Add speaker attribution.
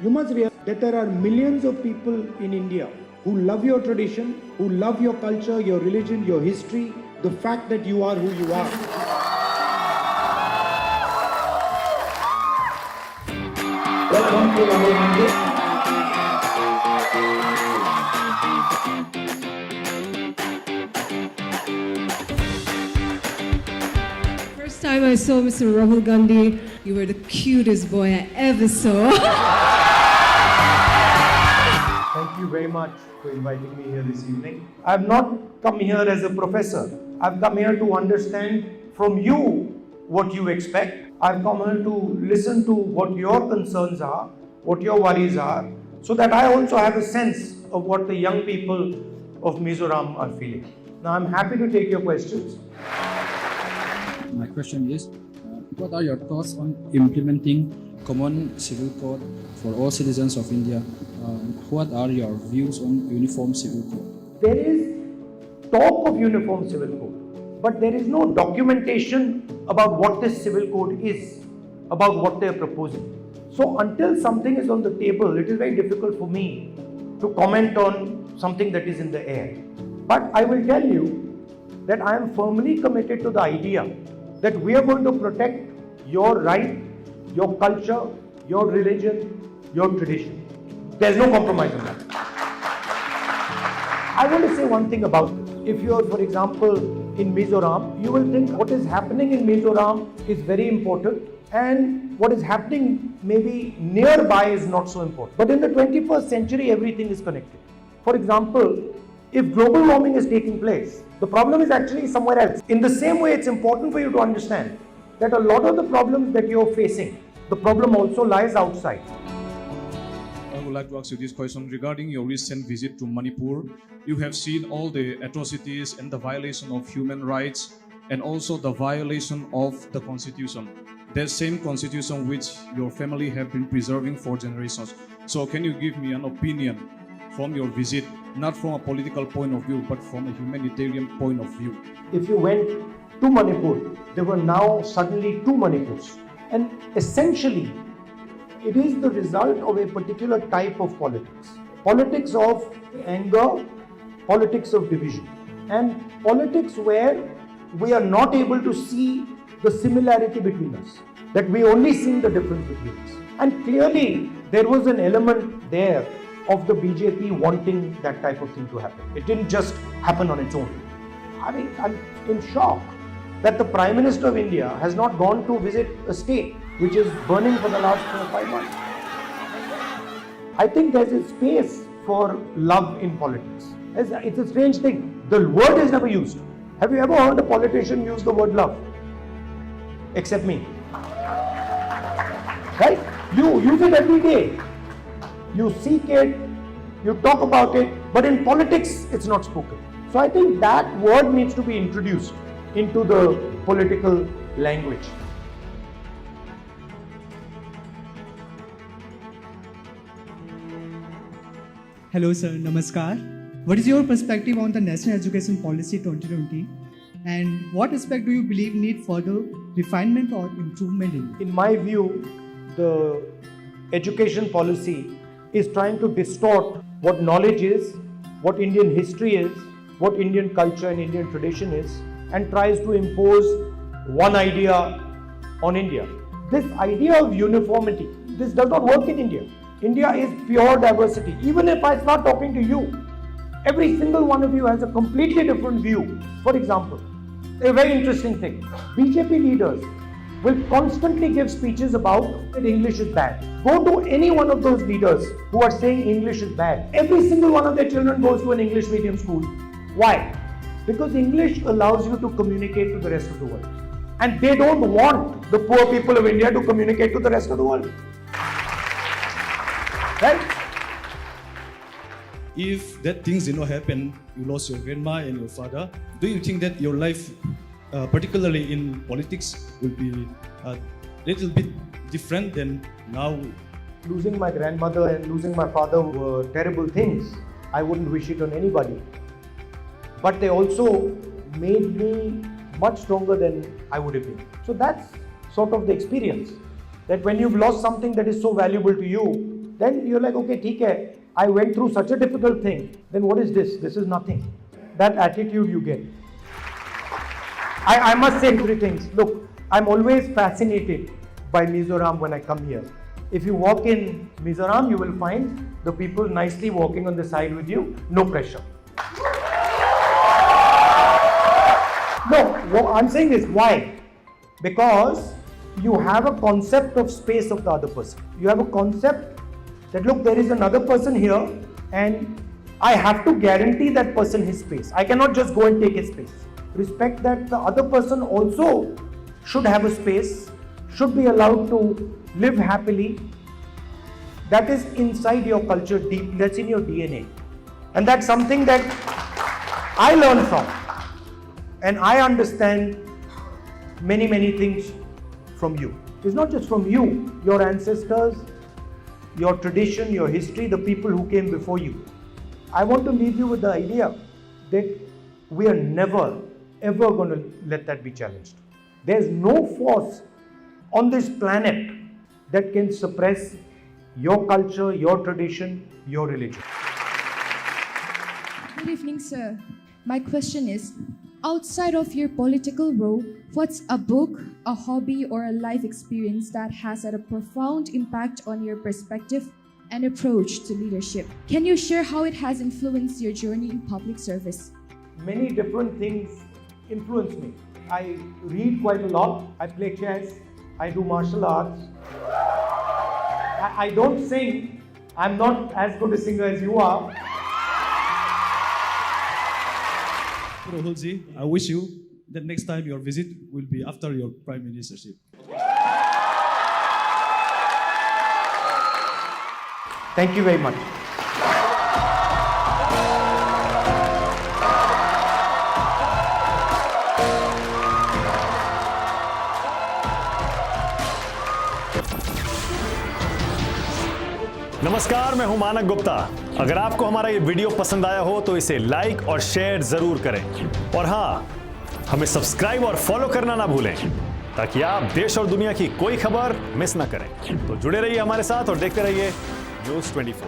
Speaker 1: You must realize that there are millions of people in India who love your tradition, who love your culture, your religion, your history, the fact that you are who you are. Welcome to Rahul Gandhi.
Speaker 2: First time I saw Mr. Rahul Gandhi, you were the cutest boy I ever saw.
Speaker 1: Thank you very much for inviting me here this evening. I have not come here as a professor. I've come here to understand from you what you expect. I've come here to listen to what your concerns are, what your worries are, so that I also have a sense of what the young people of Mizoram are feeling. Now I'm happy to take your questions.
Speaker 3: My question is, what are your thoughts on implementing common civil code for all citizens of India? What are your views on uniform civil code?
Speaker 1: There is talk of uniform civil code, but there is no documentation about what this civil code is, about what they are proposing. So until something is on the table, it is very difficult for me to comment on something that is in the air. But I will tell you that I am firmly committed to the idea that we are going to protect your right, your culture, your religion, your tradition. There's no compromise on that. I want to say one thing about it. If you are, for example, in Mizoram, you will think what is happening in Mizoram is very important and what is happening maybe nearby is not so important. But in the 21st century, everything is connected. For example, if global warming is taking place, the problem is actually somewhere else. In the same way, it's important for you to understand that a lot of the problems that you're facing, the problem also lies outside.
Speaker 4: I would like to ask you this question regarding your recent visit to Manipur. You have seen all the atrocities and the violation of human rights and also the violation of the constitution. That same constitution which your family have been preserving for generations. So can you give me an opinion from your visit, not from a political point of view, but from a humanitarian point of view?
Speaker 1: If you went to Manipur, there were now suddenly two Manipurs. And essentially, it is the result of a particular type of politics. Politics of anger, politics of division, and politics where we are not able to see the similarity between us, that we only see the difference between us. And clearly, there was an element there of the BJP wanting that type of thing to happen. It didn't just happen on its own. I mean, I'm in shock that the Prime Minister of India has not gone to visit a state which is burning for the last 4 or 5 months. I think there's a space for love in politics. It's a strange thing. The word is never used. Have you ever heard a politician use the word love? Except me. Right? You use it every day. You seek it, you talk about it, but in politics, it's not spoken. So I think that word needs to be introduced into the political language.
Speaker 5: Hello sir, Namaskar. What is your perspective on the National Education Policy 2020 and what aspect do you believe need further refinement or improvement in?
Speaker 1: In my view, the education policy is trying to distort what knowledge is, what Indian history is, what Indian culture and Indian tradition is, and tries to impose one idea on India. This idea of uniformity, this does not work in India. India is pure diversity. Even if I start talking to you, every single one of you has a completely different view. For example, a very interesting thing, BJP leaders will constantly give speeches about that English is bad. Go to any one of those leaders who are saying English is bad. Every single one of their children goes to an English medium school. Why? Because English allows you to communicate to the rest of the world. And they don't want the poor people of India to communicate to the rest of the world. Right?
Speaker 6: If that things did not happen, you lost your grandma and your father, do you think that your life, particularly in politics, will be a little bit different than now?
Speaker 1: Losing my grandmother and losing my father were terrible things. I wouldn't wish it on anybody. But they also made me much stronger than I would have been. So that's sort of the experience. That when you've lost something that is so valuable to you, then you're like, okay, theek hai, I went through such a difficult thing. Then what is this? This is nothing. That attitude you get. I must say 3 things. Look, I'm always fascinated by Mizoram when I come here. If you walk in Mizoram, you will find the people nicely walking on the side with you, no pressure. No, what I'm saying is why? Because you have a concept of space of the other person. You have a concept that look, there is another person here and I have to guarantee that person his space. I cannot just go and take his space. Respect that the other person also should have a space, should be allowed to live happily. That is inside your culture deep, that's in your DNA. And that's something that I learned from. And I understand many things from you. It's not just from you, your ancestors, your tradition, your history, the people who came before you. I want to leave you with the idea that we are never, ever going to let that be challenged. There's no force on this planet that can suppress your culture, your tradition, your religion.
Speaker 7: Good evening, sir. My question is, outside of your political role, what's a book, a hobby, or a life experience that has had a profound impact on your perspective and approach to leadership? Can you share how it has influenced your journey in public service?
Speaker 1: Many different things influence me. I read quite a lot. I play chess. I do martial arts. I don't sing. I'm not as good a singer as you are.
Speaker 6: Rahulji, I wish you that next time your visit will be after your prime ministership.
Speaker 1: Thank you very much.
Speaker 8: नमस्कार, मैं हूं मानक गुप्ता। अगर आपको हमारा ये video पसंद आया हो तो इसे लाइक और शेयर जरूर करें और हाँ, हमें सब्सक्राइब और फॉलो करना ना भूलें ताकि आप देश और दुनिया की कोई खबर मिस ना करें। तो जुड़े रहिए हमारे साथ और देखते रहिए न्यूज़ 24।